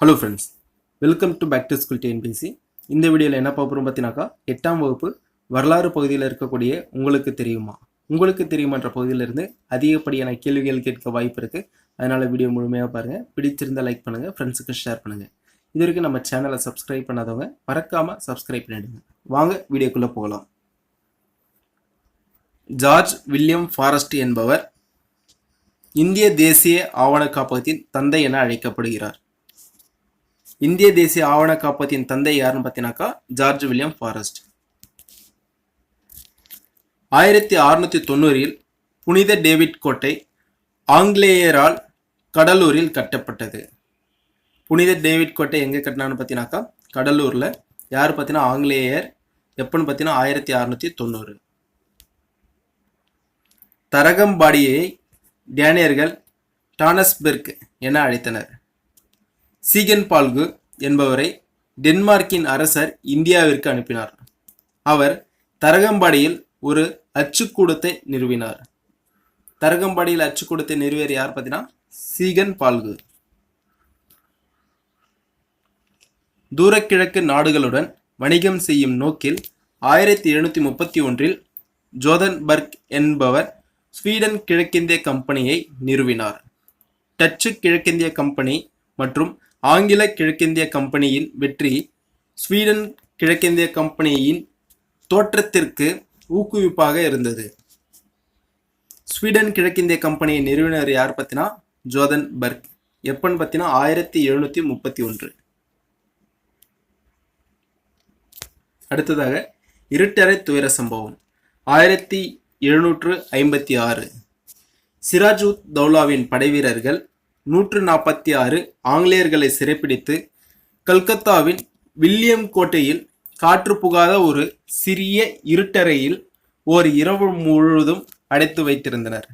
Hello friends, welcome to back to school TNPC. இந்த வீடியோவில் என்ன பார்க்குறோம் பார்த்தீங்கன்னாக்கா 8ஆம் வகுப்பு வரலாறு பகுதியில் இருக்கக்கூடிய உங்களுக்கு தெரியுமான்ற பகுதியிலிருந்து அதிகப்படியான கேள்விகள் கேட்க வாய்ப்பு இருக்குது. அதனால் வீடியோ முழுமையாக பாருங்கள். பிடிச்சிருந்தால் லைக் பண்ணுங்கள், ஃப்ரெண்ட்ஸுக்கு ஷேர் பண்ணுங்கள். இது வரைக்கும் நம்ம சேனலை சப்ஸ்கிரைப் பண்ணாதவங்க மறக்காமல் சப்ஸ்கிரைப் பண்ணிவிடுங்க. வாங்க வீடியோக்குள்ளே போகலாம். ஜார்ஜ் வில்லியம் ஃபாரஸ்ட் என்பவர் இந்திய தேசிய ஆவண காப்பகத்தின் தந்தை என அழைக்கப்படுகிறார். இந்திய தேசிய ஆவண காப்பகத்தின் தந்தை யாருன்னு பார்த்தீங்கன்னாக்கா ஜார்ஜ் வில்லியம் ஃபாரஸ்ட். 1690 புனித டேவிட் கோட்டை ஆங்கிலேயரால் கடலூரில் கட்டப்பட்டது. புனித டேவிட் கோட்டை எங்கே கட்டினான்னு பார்த்தீங்கன்னாக்கா கடலூரில். யார் பார்த்தீங்கன்னா ஆங்கிலேயர். எப்போன்னு பார்த்தீங்கன்னா 1690. தரகம்பாடியை டேனியர்கள் டானஸ்பெர்க் என அழைத்தனர். சீகன் பால்கு என்பவரை டென்மார்க்கின் அரசர் இந்தியாவிற்கு அனுப்பினார். அவர் தரகம்பாடியில் ஒரு அச்சுக்கூடத்தை நிறுவினார். தரகம்பாடியில் அச்சுக்கூடத்தை நிறுவியர் யார் பார்த்தீங்கன்னா சீகன் பால்கு. தூரக்கிழக்கு நாடுகளுடன் வணிகம் செய்யும் நோக்கில் 1731 ஜோதன்பர்க் என்பவர் ஸ்வீடன் கிழக்கிந்திய கம்பெனியை நிறுவினார். டச்சு கிழக்கிந்திய கம்பெனி மற்றும் ஆங்கில கிழக்கிந்திய கம்பெனியின் வெற்றி ஸ்வீடன் கிழக்கிந்திய கம்பெனியின் தோற்றத்திற்கு ஊக்குவிப்பாக இருந்தது. ஸ்வீடன் கிழக்கிந்திய கம்பெனியை நிறுவனர் யார் பார்த்தீங்கன்னா ஜோதன்பர்க். எப்பன்னு பார்த்தீங்கன்னா 1731. அடுத்ததாக இருட்டறை துயர சம்பவம் 1756. சிராஜுத் தௌலாவின் படைவீரர்கள் 146 ஆங்கிலேயர்களை சிறைப்பிடித்து கல்கத்தாவின் வில்லியம் கோட்டையில் காற்று புகாத ஒரு சிறிய இருட்டறையில் ஓர் இரவு முழுவதும் அடைத்து வைத்திருந்தனர்.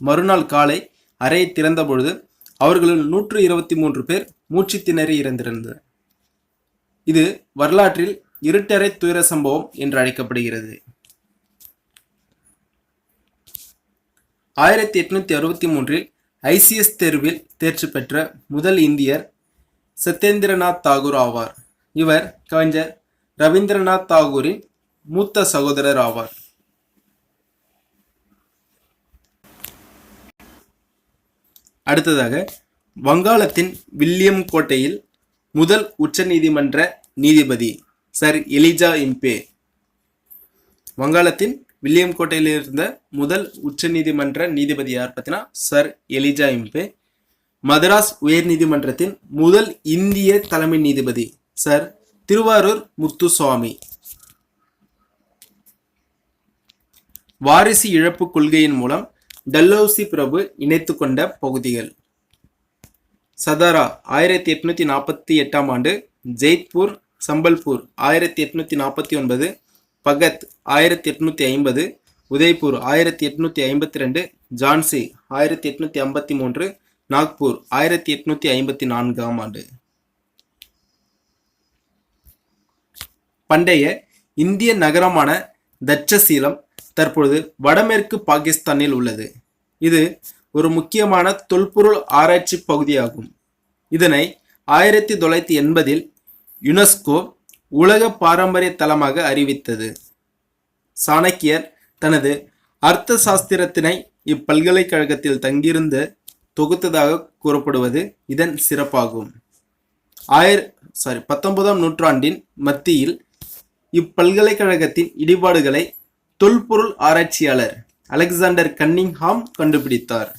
மறுநாள் காலை அறையை திறந்தபொழுது அவர்களுள் 123 பேர் மூச்சு திணறி இறந்திருந்தனர். இது வரலாற்றில் இருட்டறை துயர சம்பவம் என்று அழைக்கப்படுகிறது. 1863 ஐசிஎஸ் தேர்வில் தேர்ச்சி பெற்ற முதல் இந்தியர் சத்யேந்திரநாத் தாகூர் ஆவார். இவர் கவிஞர் ரவீந்திரநாத் தாகூரின் மூத்த சகோதரர் ஆவார். அடுத்ததாக வங்காளத்தின் வில்லியம் கோட்டையில் முதல் உச்ச நீதிமன்ற நீதிபதி சர் எலிஜா இம்பே. வங்காளத்தின் வில்லியம் கோட்டையில் இருந்த முதல் உச்ச நீதிமன்ற நீதிபதி யார் பார்த்தீங்கன்னா சர் எலிஜா இம்பே. மதராஸ் உயர் நீதிமன்றத்தின் முதல் இந்திய தலைமை நீதிபதி சர் திருவாரூர் முத்துசுவாமி. வாரிசு இழப்பு கொள்கையின் மூலம் டல்ஹௌசி பிரபு இணைத்து கொண்ட பகுதிகள் சதாரா 1848 ஆண்டு, ஜெய்ப்பூர் சம்பல்பூர் 1849, பகத் 1850, உதய்பூர் 1852, ஜான்சி 1853, நாக்பூர் 1854 ஆண்டு. பண்டைய இந்திய நகரமான தட்சசீலம் தற்பொழுது வடமேற்கு பாகிஸ்தானில் உள்ளது. இது ஒரு முக்கியமான தொல்பொருள் ஆராய்ச்சி பகுதியாகும். இதனை 1980 யுனெஸ்கோ உலக பாரம்பரிய தலமாக அறிவித்தது. சாணக்கியர் தனது அர்த்த சாஸ்திரத்தினை இப்பல்கலைக்கழகத்தில் தங்கியிருந்து தொகுத்ததாக கூறப்படுவது இதன் சிறப்பாகும். 19ஆம் நூற்றாண்டின் மத்தியில் இப்பல்கலைக்கழகத்தின் இடிபாடுகளை தொல்பொருள் ஆராய்ச்சியாளர் அலெக்சாண்டர் கன்னிங்ஹாம் கண்டுபிடித்தார்.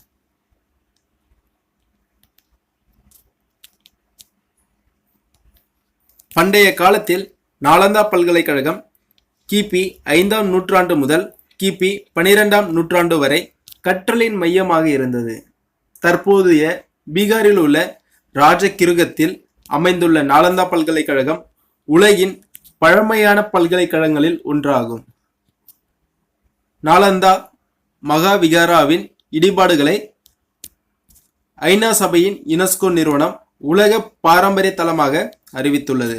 பண்டைய காலத்தில் நாலந்தா பல்கலைக்கழகம் கிபி 5ஆம் நூற்றாண்டு முதல் கிபி 12ஆம் நூற்றாண்டு வரை கற்றலின் மையமாக இருந்தது. தற்போதைய பீகாரில் உள்ள ராஜகிருகத்தில் அமைந்துள்ள நாலந்தா பல்கலைக்கழகம் உலகின் பழமையான பல்கலைக்கழகங்களில் ஒன்றாகும். நாலந்தா மகாவிகாராவின் இடிபாடுகளை ஐநா சபையின் யுனெஸ்கோ நிறுவனம் உலக பாரம்பரிய தலமாக அறிவித்துள்ளது.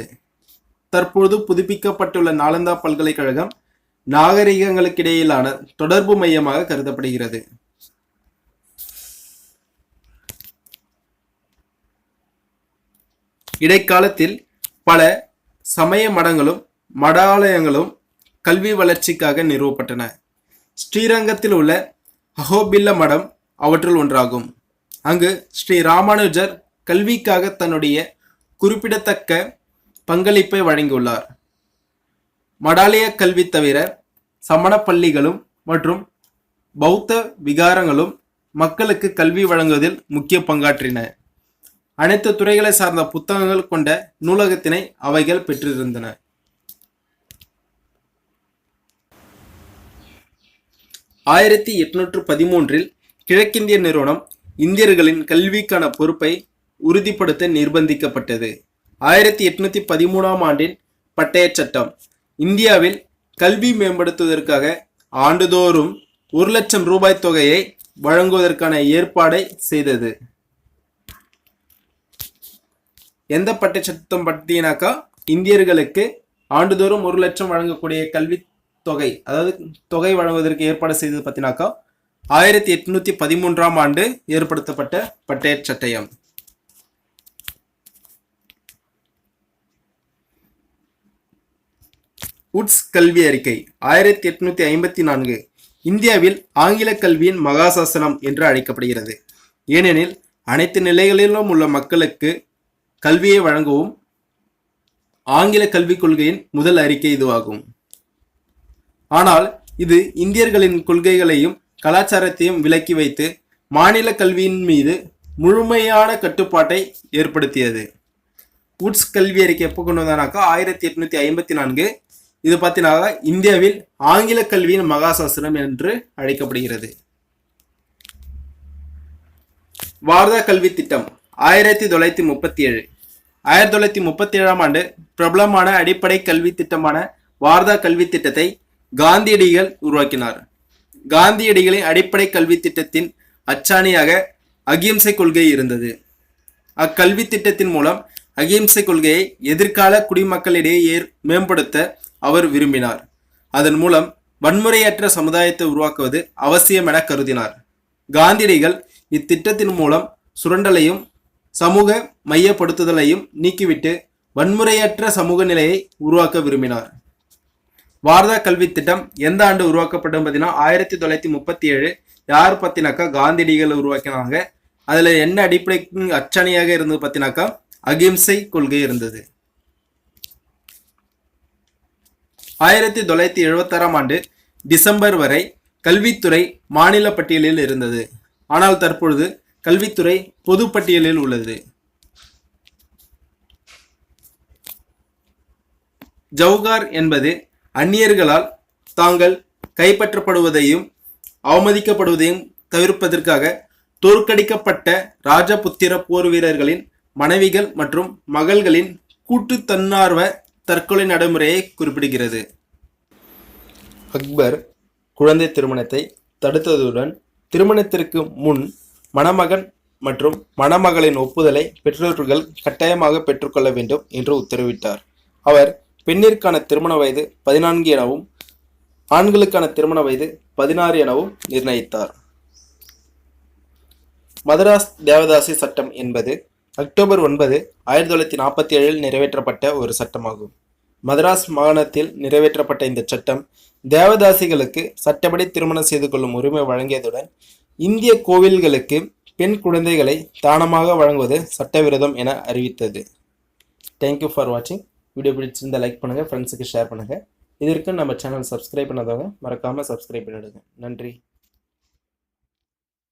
தற்போது புதுப்பிக்கப்பட்டுள்ள நாலந்தா பல்கலைக்கழகம் நாகரிகங்களுக்கிடையிலான தொடர்பு மையமாக கருதப்படுகிறது. இடைக்காலத்தில் பல சமய மடங்களும் மடாலயங்களும் கல்வி வளர்ச்சிக்காக நிறுவப்பட்டன. ஸ்ரீரங்கத்தில் உள்ள அஹோபில்ல மடம் அவற்றுள் ஒன்றாகும். அங்கு ஸ்ரீ ராமானுஜர் கல்விக்காக தன்னுடைய குறிப்பிடத்தக்க பங்களிப்பை வழங்கியுள்ளார். மடாலய கல்வி தவிர சமண பள்ளிகளும் மற்றும் பௌத்த விகாரங்களும் மக்களுக்கு கல்வி வழங்குவதில் முக்கிய பங்காற்றின. அனைத்து துறைகளை சார்ந்த புத்தகங்கள் கொண்ட நூலகத்தினை அவைகள் பெற்றிருந்தன. 1813 கிழக்கிந்திய நிறுவனம் இந்தியர்களின் கல்விக்கான பொறுப்பை உறுதிப்படுத்த நிர்பந்திக்கப்பட்டது. 1813 ஆண்டின் பட்டய சட்டம் இந்தியாவில் கல்வி மேம்படுத்துவதற்காக ஆண்டுதோறும் 1,00,000 ரூபாய் தொகையை வழங்குவதற்கான ஏற்பாடை செய்தது. எந்த பட்டய சட்டம் பற்றினாக்கா இந்தியர்களுக்கு ஆண்டுதோறும் 1,00,000 வழங்கக்கூடிய கல்வி தொகை, அதாவது தொகை வழங்குவதற்கு ஏற்பாடு செய்தது பத்தினாக்கா 1813 ஆண்டு ஏற்படுத்தப்பட்ட பட்டய சட்டயம். உட்ஸ் கல்வி அறிக்கை 1854 இந்தியாவில் ஆங்கில கல்வியின் மகாசாசனம் என்று அழைக்கப்படுகிறது. ஏனெனில் அனைத்து நிலைகளிலும் உள்ள மக்களுக்கு கல்வியை வழங்கவும் ஆங்கில கல்விக் கொள்கையின் முதல் அறிக்கை இதுவாகும். ஆனால் இது இந்தியர்களின் கொள்கைகளையும் கலாச்சாரத்தையும் விலக்கி வைத்து மாநில கல்வியின் மீது முழுமையான கட்டுப்பாட்டை ஏற்படுத்தியது. உட்ஸ் கல்வி அறிக்கை எப்போ கொண்டு வந்தானாக்கா 1854. இது பார்த்தீங்கன்னா இந்தியாவில் ஆங்கில கல்வியின் மகாசாசனம் என்று அழைக்கப்படுகிறது. வார்தா கல்வி திட்டம் 1937 1937 ஆண்டு பிரபலமான அடிப்படை கல்வி திட்டமான வார்தா கல்வி திட்டத்தை காந்தியடிகள் உருவாக்கினார். காந்தியடிகளின் அடிப்படை கல்வி திட்டத்தின் அச்சாணியாக அகிம்சை கொள்கை இருந்தது. அக்கல்வி திட்டத்தின் மூலம் அகிம்சை கொள்கையை எதிர்கால குடிமக்களிடையே மேம்படுத்த அவர் விரும்பினார். அதன் மூலம் வன்முறையற்ற சமுதாயத்தை உருவாக்குவது அவசியம் என கருதினார். காந்தியடிகள் இத்திட்டத்தின் மூலம் சுரண்டலையும் சமூக மையப்படுத்துதலையும் நீக்கிவிட்டு வன்முறையற்ற சமூக நிலையை உருவாக்க விரும்பினார். வார்தா கல்வி திட்டம் எந்த ஆண்டு உருவாக்கப்பட்டது பார்த்தீங்கன்னா 1937. யார் பத்தினாக்கா காந்தியடிகள் உருவாக்கினாங்க. அதுல என்ன அடிப்படை அச்சாணியாக இருந்தது பத்தினாக்கா அகிம்சை கொள்கை இருந்தது. 1976 ஆண்டு டிசம்பர் வரை கல்வித்துறை மாநில பட்டியலில் இருந்தது. ஆனால் தற்பொழுது கல்வித்துறை பொது பட்டியலில் உள்ளது. ஜவுகார் என்பது அந்நியர்களால் தாங்கள் கைப்பற்றப்படுவதையும் அவமதிக்கப்படுவதையும் தவிர்ப்பதற்காக தோற்கடிக்கப்பட்ட ராஜபுத்திர போர் வீரர்களின் மனைவிகள் மற்றும் மகள்களின் கூட்டு தன்னார்வ தற்கொலை நடைமுறையை குறிப்பிடுகிறது. அக்பர் குழந்தை திருமணத்தை தடுத்ததுடன் திருமணத்திற்கு முன் மணமகன் மற்றும் மணமகளின் ஒப்புதலை பெற்றோர்கள் கட்டாயமாக பெற்றுக்கொள்ள வேண்டும் என்று உத்தரவிட்டார். அவர் பெண்ணிற்கான திருமண வயது 14 எனவும் ஆண்களுக்கான திருமண வயது 16 எனவும் நிர்ணயித்தார். மதராஸ் தேவதாசி சட்டம் என்பது அக்டோபர் 9, 1947 நிறைவேற்றப்பட்ட ஒரு சட்டமாகும். மதராஸ் மாகாணத்தில் நிறைவேற்றப்பட்ட இந்த சட்டம் தேவதாசிகளுக்கு சட்டப்படி திருமணம் செய்து கொள்ளும் உரிமை வழங்கியதுடன் இந்திய கோவில்களுக்கு பெண் குழந்தைகளை தானமாக வழங்குவது சட்டவிரோதம் என அறிவித்தது. தேங்க்யூ ஃபார் வாட்சிங். வீடியோ பிடிச்சிருந்தா லைக் பண்ணுங்கள், ஃப்ரெண்ட்ஸுக்கு ஷேர் பண்ணுங்கள். இதற்கு நம்ம சேனல் சப்ஸ்கிரைப் பண்ணாதவங்க மறக்காமல் சப்ஸ்கிரைப் பண்ணிடுங்க. நன்றி.